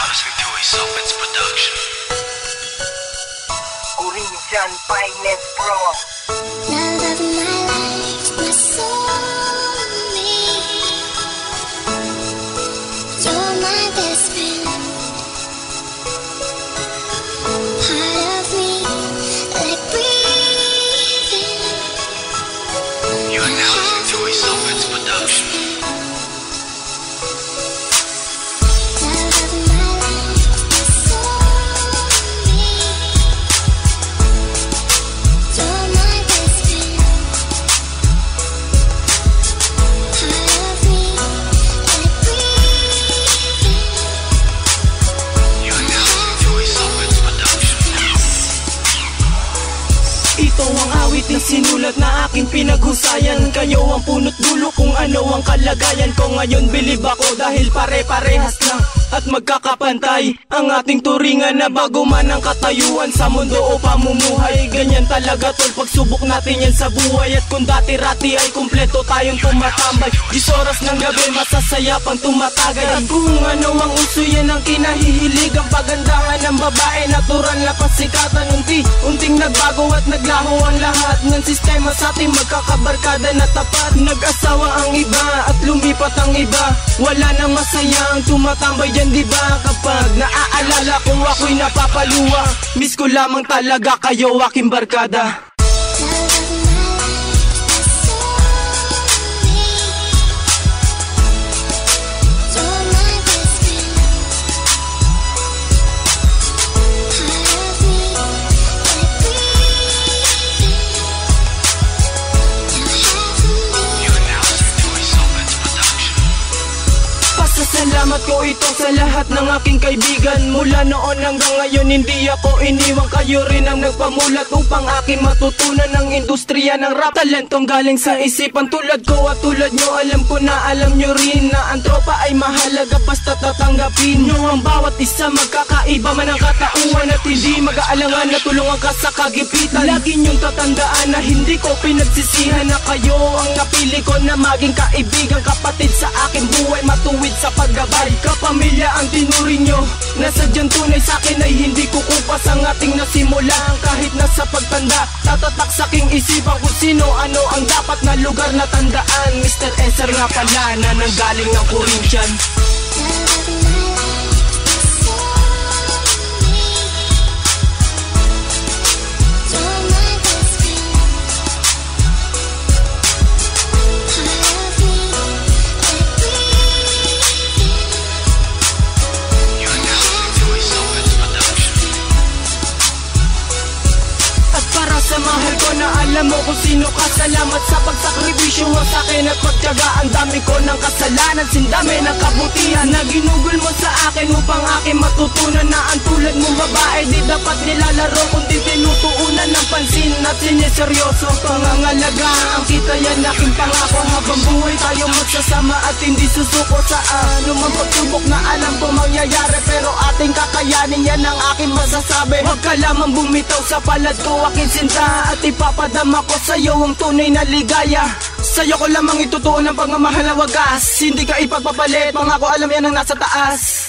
listening to a Softens production. Original Finest Pro. Love of my life, my soulmate. You're my best friend. Part of me, like breathing. You are now listening to a Softens production. Ito ang awit na sinulat na aking pinaghusayan. Kayo ang punot dulo kung ano ang kalagayan ko ngayon. Bilib ako dahil pare-parehas lang at magkakapantay ang ating turingan na bago man ang katayuan sa mundo o pamumuhay. Ganyan talaga tol, pagsubok natin yan sa buhay. At kung dati-rati ay kumpleto tayong tumatambay, 10 oras ng gabi masasaya pang tumatagay. At kung ano ang uso yan ang kinahihilig, ang pagandahan ng babae, natural na pasikatan. Unting nagbago at naglaho ang lahat ng sistema sa ating magkakabarkada na tapat. Nag-asawa ang iba at lumipat ang iba, wala nang masaya ang tumatambay dyan, diba? Kapag naaalala kung ako'y napapaluwa, miss ko lamang talaga kayo aking barkada. Salamat ko ito sa lahat ng aking kaibigan. Mula noon hanggang ngayon hindi ako iniwan. Kayo rin ang nagpamulat upang aking matutunan ng industriya ng rap. Talentong galing sa isipan tulad ko at tulad nyo. Alam ko na alam nyo rin na ang tropa ay mahalaga basta tatanggapin nyo ang bawat isa. Magkakaiba man ang katauhan at hindi mag-aalangan na tulungan ka sa kagipitan. Lagi nyong tatandaan na hindi ko pinagsisihan na kayo ang napili ko na maging kaibigan, kapatid sa aking buhay, matuwid sa paggabay. Kapamilya ang tinuring nyo, nasadyang tunay sa'kin ay hindi kukupas ang ating nasimulan. Kahit nasa pagtanda, tatatak sa'king isipan kung sino ano ang dapat na lugar na tandaan. Mr. Eser nga pala na nanggaling ng Corinthian. Sa mahal ko na alam mo kung sino ka, salamat sa pagsakripisyo mo sa'kin at pagtiyaga. Ang dami ko ng kasalanan, sindami ng kabutihan na ginugol mo sa akin upang aking matutunan na ang tulad mong babae di dapat nilalaro kundi tinutuunan ng pansin at siniseryoso. Pangangalaga ang kita yan aking pangako, habang buhay tayo magsasama at hindi susuko sa anumang pagsubok na alam ko mangyayari, pero ating kakayanin yan ang aking masasabi. Huwag ka lamang bumitaw sa palad ko aking sinta at ipapadama ko sa'yo ang tunay na ligaya. Sa'yo ko lamang itutuon ang pagmamahal na wagas, hindi ka ipagpapalit, pangako alam yan ang nasa taas.